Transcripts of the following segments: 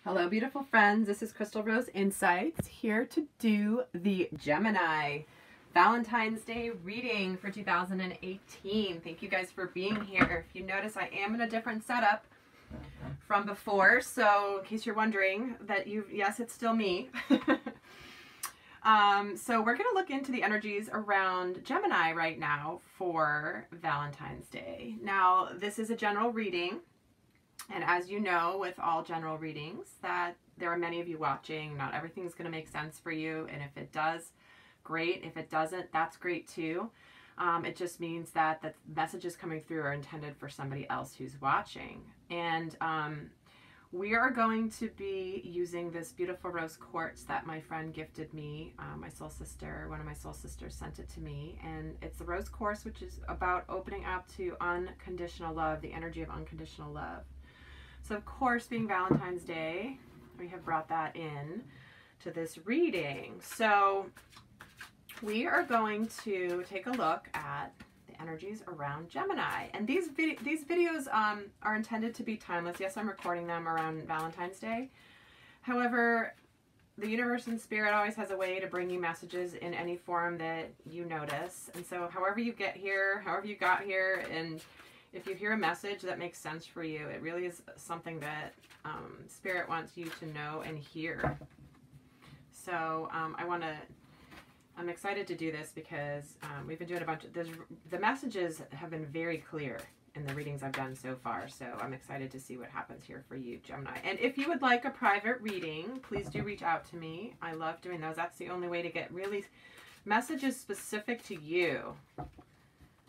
Hello, beautiful friends. This is Crystal Rose Insights, here to do the Gemini Valentine's Day reading for 2018. Thank you guys for being here. If you notice, I am in a different setup from before, so in case you're wondering, yes, it's still me. So we're going to look into the energies around Gemini right now for Valentine's Day. Now, this is a general reading. And as you know, with all general readings, that there are many of you watching. Not everything's going to make sense for you. And if it does, great. If it doesn't, that's great too. It just means that the messages coming through are intended for somebody else who's watching. And we are going to be using this beautiful rose quartz that my friend gifted me. My soul sister, one of my soul sisters sent it to me. And it's the rose quartz, which is about opening up to unconditional love, the energy of unconditional love. So of course, being Valentine's Day, we have brought that in to this reading. So we are going to take a look at the energies around Gemini. And these videos are intended to be timeless. Yes, I'm recording them around Valentine's Day. However, the universe and spirit always has a way to bring you messages in any form that you notice. And so however you get here, however you got here, and if you hear a message that makes sense for you, it really is something that Spirit wants you to know and hear. So I'm excited to do this because we've been doing a bunch of, the messages have been very clear in the readings I've done so far. So I'm excited to see what happens here for you, Gemini. And if you would like a private reading, please do reach out to me. I love doing those. That's the only way to get really messages specific to you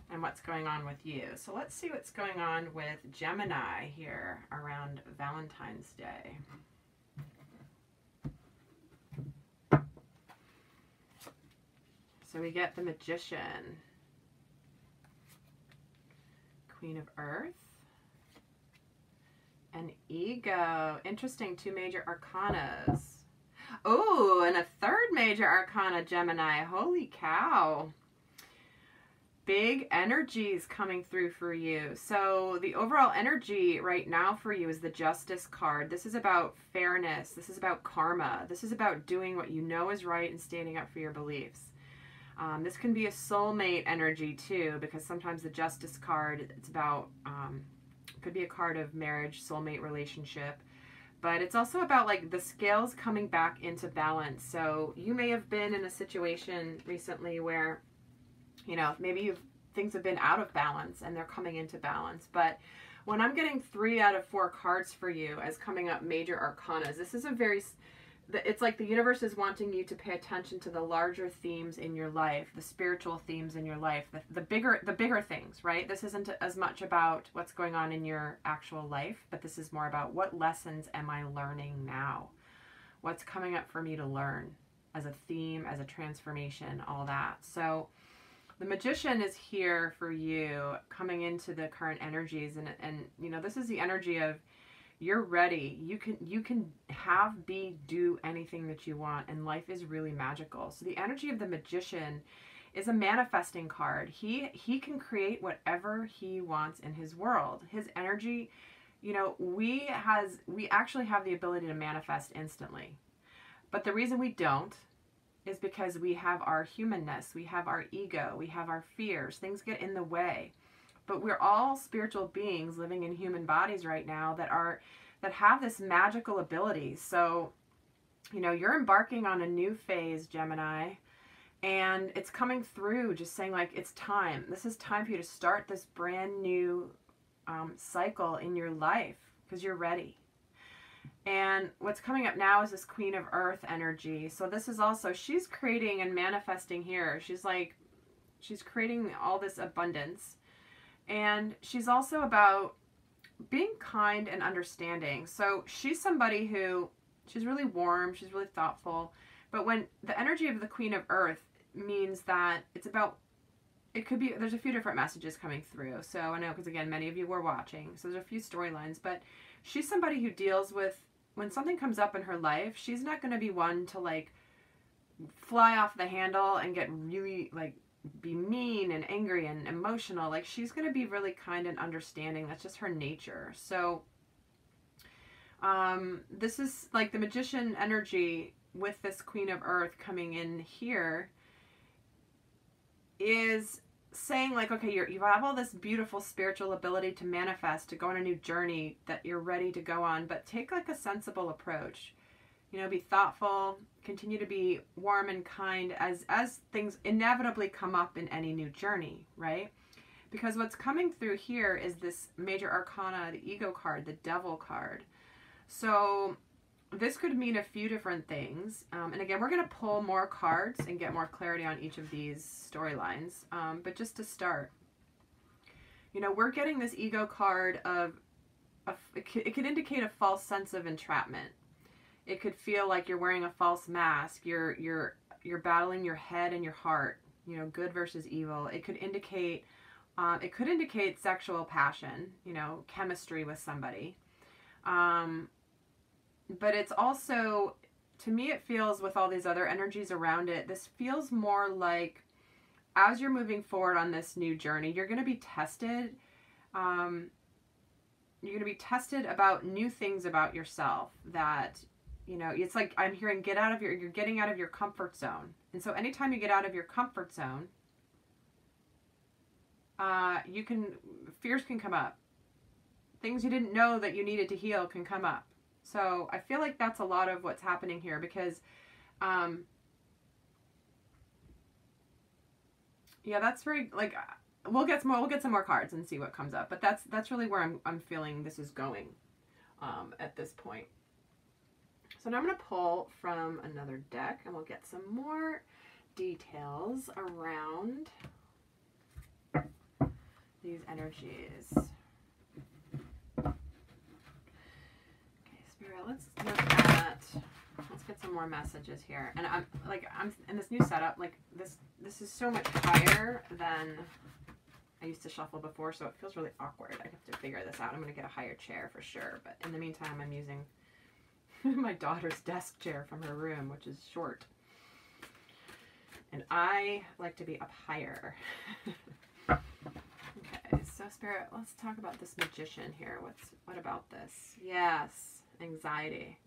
and what's going on with you. So let's see what's going on with Gemini here around Valentine's Day. So we get the Magician, Queen of Earth, and Ego. Interesting, two major arcanas. Oh, and a third major arcana, Gemini. Holy cow. Big energies coming through for you. So the overall energy right now for you is the Justice card. This is about fairness. This is about karma. This is about doing what you know is right and standing up for your beliefs. This can be a soulmate energy too, because sometimes the Justice card, it's about, could be a card of marriage, soulmate relationship. But it's also about like the scales coming back into balance. So you may have been in a situation recently where, you know, maybe things have been out of balance and they're coming into balance. But when I'm getting 3 out of 4 cards for you as coming up major arcanas, this is a very, it's like the universe is wanting you to pay attention to the larger themes in your life, the spiritual themes in your life, the bigger things, right? This isn't as much about what's going on in your actual life, but this is more about what lessons am I learning now? What's coming up for me to learn as a theme, as a transformation, all that. So the Magician is here for you, coming into the current energies, and you know, this is the energy of you're ready. You can do anything that you want, and life is really magical. So the energy of the Magician is a manifesting card. He can create whatever he wants in his world. His energy, you know, we actually have the ability to manifest instantly, but the reason we don't is because we have our humanness, we have our ego, we have our fears. Things get in the way. But we're all spiritual beings living in human bodies right now that have this magical ability. So, you know, you're embarking on a new phase, Gemini, and it's coming through just saying like, it's time. This is time for you to start this brand new cycle in your life because you're ready. And what's coming up now is this Queen of Earth energy. So this is also, she's creating and manifesting here. She's creating all this abundance. And she's also about being kind and understanding. So she's somebody who, she's really warm, she's really thoughtful. But when the energy of the Queen of Earth means that it's about, it could be, there's a few different messages coming through. So I know, because again, many of you were watching. So there's a few storylines, but she's somebody who deals with, when something comes up in her life, she's not going to be one to like fly off the handle and get really like be mean and angry and emotional. Like she's going to be really kind and understanding. That's just her nature. So This is like the Magician energy with this Queen of Earth coming in here is saying like, okay, you have all this beautiful spiritual ability to manifest, to go on a new journey that you're ready to go on, but take like a sensible approach. You know, be thoughtful, continue to be warm and kind as things inevitably come up in any new journey, right? Because what's coming through here is this major arcana, the ego card, the devil card. So this could mean a few different things. And again, we're going to pull more cards and get more clarity on each of these storylines. But just to start, you know, we're getting this ego card of, it could indicate a false sense of entrapment. It could feel like you're wearing a false mask. You're battling your head and your heart, you know, good versus evil. It could indicate sexual passion, you know, chemistry with somebody. But it's also, to me, it feels with all these other energies around it, this feels more like as you're moving forward on this new journey, you're going to be tested. You're going to be tested about new things about yourself that, you know, it's like I'm hearing you're getting out of your comfort zone. And so anytime you get out of your comfort zone, fears can come up. Things you didn't know that you needed to heal can come up. So I feel like that's a lot of what's happening here because, yeah, that's very, like, we'll get some more cards and see what comes up, but that's really where I'm feeling this is going, at this point. So now I'm going to pull from another deck and we'll get some more details around these energies. Let's get some more messages here. And I'm in this new setup, like this is so much higher than I used to shuffle before, so it feels really awkward. I have to figure this out. I'm going to get a higher chair for sure, but in the meantime I'm using my daughter's desk chair from her room, which is short. And I like to be up higher. Okay, so Spirit, let's talk about this Magician here. What about this? Yes. Anxiety.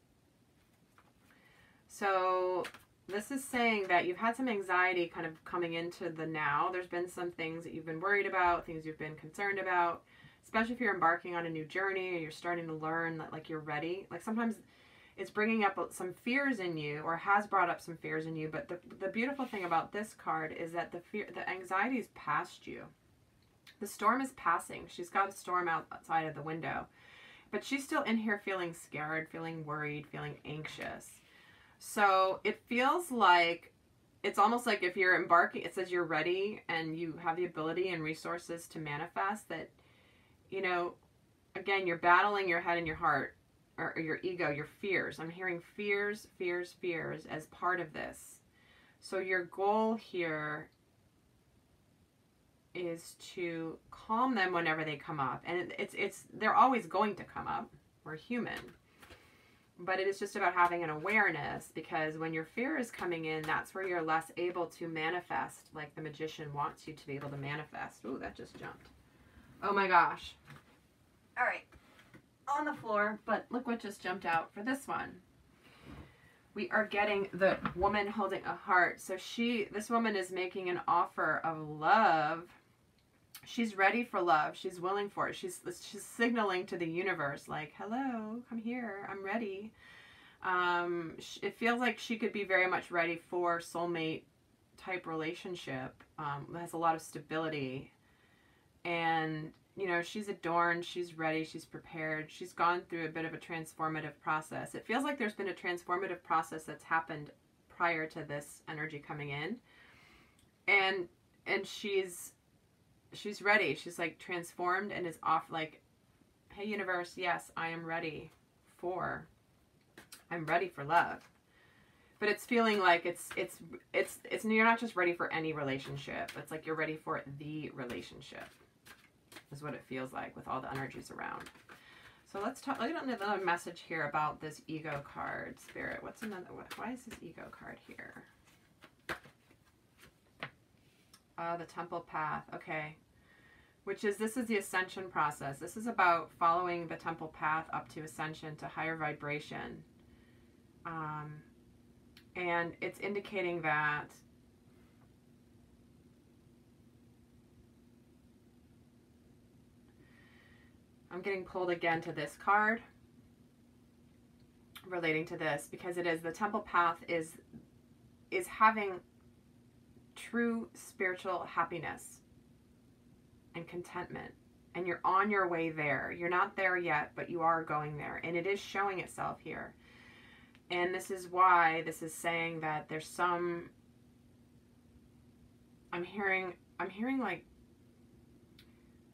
So this is saying that you've had some anxiety kind of coming into the now. There's been some things that you've been worried about, things you've been concerned about, especially if you're embarking on a new journey or you're starting to learn that like you're ready. Like sometimes it's bringing up some fears in you or has brought up some fears in you. But the beautiful thing about this card is that the anxiety is past you. The storm is passing. She's got a storm outside of the window. But she's still in here feeling scared, feeling worried, feeling anxious. So it feels like, it's almost like if you're embarking, it says you're ready and you have the ability and resources to manifest that, you know, again, you're battling your head and your heart, or your ego, your fears. I'm hearing fears, fears, fears as part of this. So your goal here is to calm them whenever they come up, and they're always going to come up. We're human, but it is just about having an awareness, because when your fear is coming in, that's where you're less able to manifest like the Magician wants you to be able to manifest. Ooh, that just jumped. Oh my gosh. All right, on the floor, but look what just jumped out for this one. We are getting the woman holding a heart. So this woman is making an offer of love. She's ready for love. She's willing for it. She's signaling to the universe, like, hello, come here. I'm ready. It feels like she could be very much ready for soulmate type relationship. That has a lot of stability. And, you know, she's adorned. She's ready. She's prepared. She's gone through a bit of a transformative process. It feels like there's been a transformative process that's happened prior to this energy coming in. And she's ready. She's like transformed and is off, like, hey universe, yes, I'm ready for love. But it's feeling like it's you're not just ready for any relationship. It's like you're ready for the relationship, is what it feels like with all the energies around. So let's talk. Look at another message here about this ego card, Spirit. Why is this ego card here? The temple path. Okay. which is, this is the ascension process. This is about following the temple path up to ascension, to higher vibration. And it's indicating that I'm getting pulled again to this card relating to this, because it is the temple path is having true spiritual happiness and contentment, and you're on your way there. You're not there yet, but you are going there, and it is showing itself here. And this is why this is saying that there's some, I'm hearing like,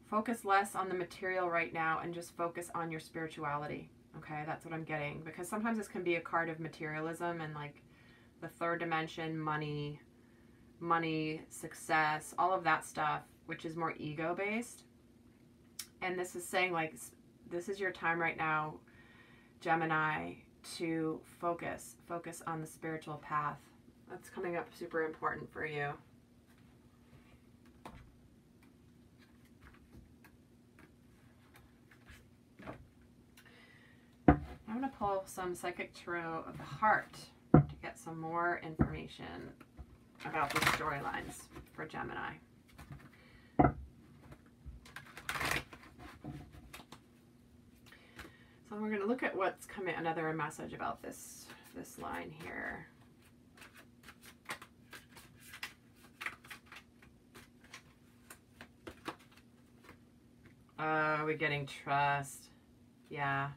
focus less on the material right now and just focus on your spirituality. Okay, that's what I'm getting, because sometimes this can be a card of materialism and like the third dimension, money, success, all of that stuff, which is more ego based. And this is saying like, this is your time right now, Gemini, to focus on the spiritual path. That's coming up super important for you. I'm going to pull some Psychic Tarot of the Heart to get some more information about these storylines for Gemini. So we're going to look at what's coming, another message about this line here. We're getting trust. Yeah.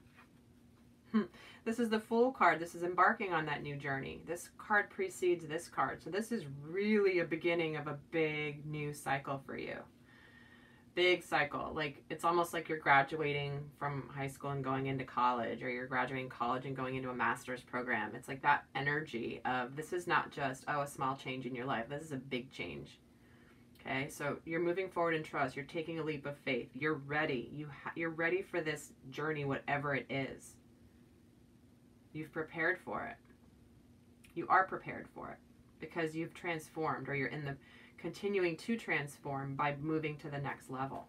This is the Fool card. This is embarking on that new journey. This card precedes this card. So this is really a beginning of a big new cycle for you. Big cycle. Like, it's almost like you're graduating from high school and going into college, or you're graduating college and going into a master's program. It's like that energy of, this is not just, oh, a small change in your life. This is a big change. Okay, so you're moving forward in trust. You're taking a leap of faith. You're ready. You're ready for this journey, whatever it is. You've prepared for it. You are prepared for it because you've transformed, or you're in the continuing to transform by moving to the next level.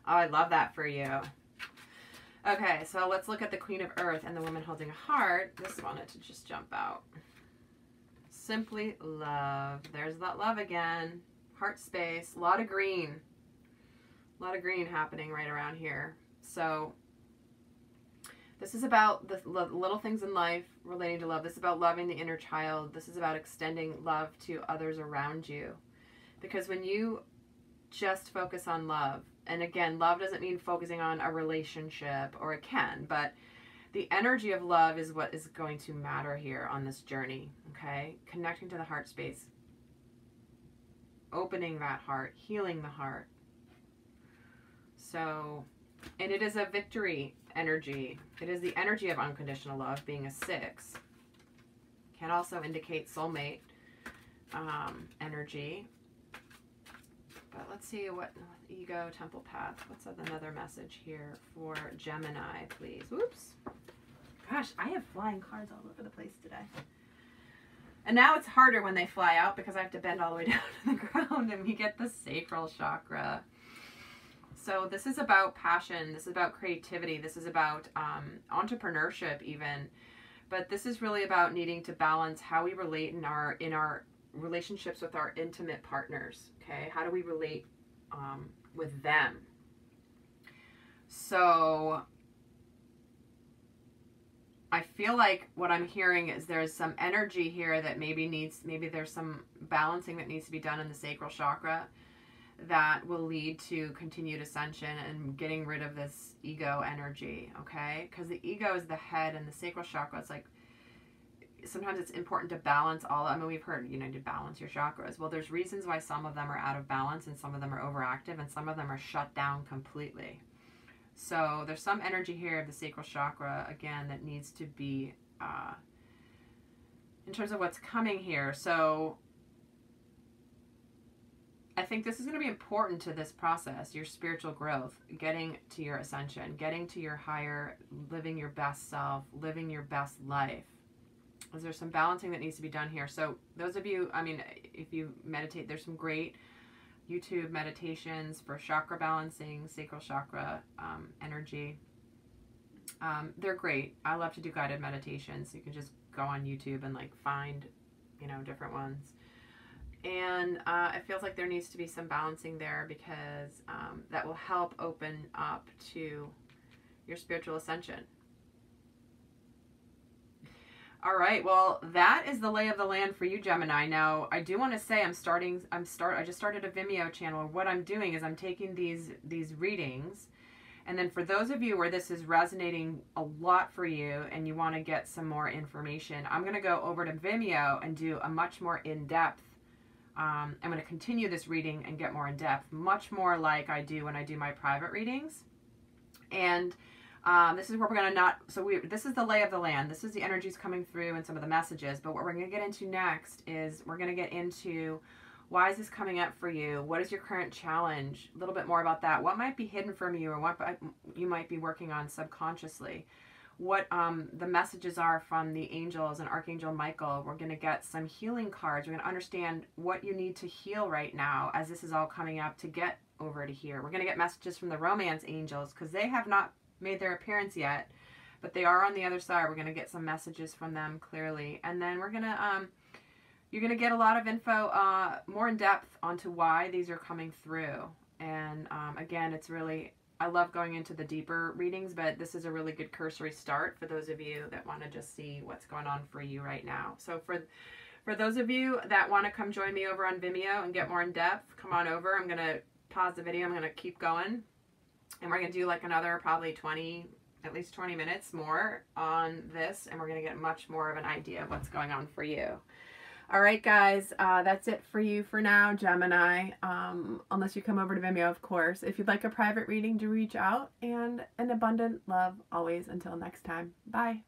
Oh, I love that for you. Okay, so let's look at the Queen of Earth and the Woman Holding a Heart. This wanted to just jump out. Simply love. There's that love again. Heart space. A lot of green. A lot of green happening right around here. So this is about the little things in life relating to love. This is about loving the inner child. This is about extending love to others around you. Because when you just focus on love, and again, love doesn't mean focusing on a relationship, or it can, but the energy of love is what is going to matter here on this journey, okay? Connecting to the heart space. Opening that heart, healing the heart. So, and it is a victory energy. It is the energy of unconditional love, being a 6. Can also indicate soulmate energy. But let's see what ego, temple path. What's another message here for Gemini, please? Whoops. Gosh, I have flying cards all over the place today. And now it's harder when they fly out because I have to bend all the way down to the ground, and we get the sacral chakra. So this is about passion. This is about creativity. This is about entrepreneurship even. But this is really about needing to balance how we relate in our relationships with our intimate partners. Okay, how do we relate with them? So I feel like what I'm hearing is there's some energy here that maybe there's some balancing that needs to be done in the sacral chakra that will lead to continued ascension and getting rid of this ego energy, okay? Because the ego is the head, and the sacral chakra, it's like, sometimes it's important to balance all, I mean, we've heard, to balance your chakras. Well, there's reasons why some of them are out of balance, and some of them are overactive, and some of them are shut down completely. So there's some energy here of the sacral chakra, again, that needs to be, in terms of what's coming here. So I think this is going to be important to this process, your spiritual growth, getting to your ascension, getting to your higher, living your best self, living your best life. There's some balancing that needs to be done here. So those of you, I mean, if you meditate, there's some great YouTube meditations for chakra balancing, sacral chakra energy. They're great. I love to do guided meditations. You can just go on YouTube and like find, you know, different ones. And it feels like there needs to be some balancing there because that will help open up to your spiritual ascension. All right, well, that is the lay of the land for you, Gemini. Now, I do want to say I just started a Vimeo channel. What I'm doing is I'm taking these readings, and then for those of you where this is resonating a lot for you and you want to get some more information, I'm going to go over to Vimeo and do a much more in-depth. I'm going to continue this reading and get more in-depth, much more like I do when I do my private readings. And this is where we're going to this is the lay of the land. This is the energies coming through and some of the messages. But what we're going to get into next is we're going to get into why is this coming up for you? What is your current challenge? A little bit more about that. What might be hidden from you or what you might be working on subconsciously? What the messages are from the angels and Archangel Michael. We're going to get some healing cards. We're going to understand what you need to heal right now as this is all coming up to get over to here. We're going to get messages from the romance angels because they have not made their appearance yet, but they are on the other side. We're going to get some messages from them clearly. And then we're going to, you're going to get a lot of info, more in depth onto why these are coming through. And again, it's really, I love going into the deeper readings, but this is a really good cursory start for those of you that want to just see what's going on for you right now. So for those of you that want to come join me over on Vimeo and get more in depth, come on over. I'm going to pause the video. I'm going to keep going. And we're going to do like another probably at least 20 minutes more on this. And we're going to get much more of an idea of what's going on for you. All right, guys, that's it for you for now, Gemini. Unless you come over to Vimeo, of course. If you'd like a private reading, do reach out. And an abundant love always. Until next time. Bye.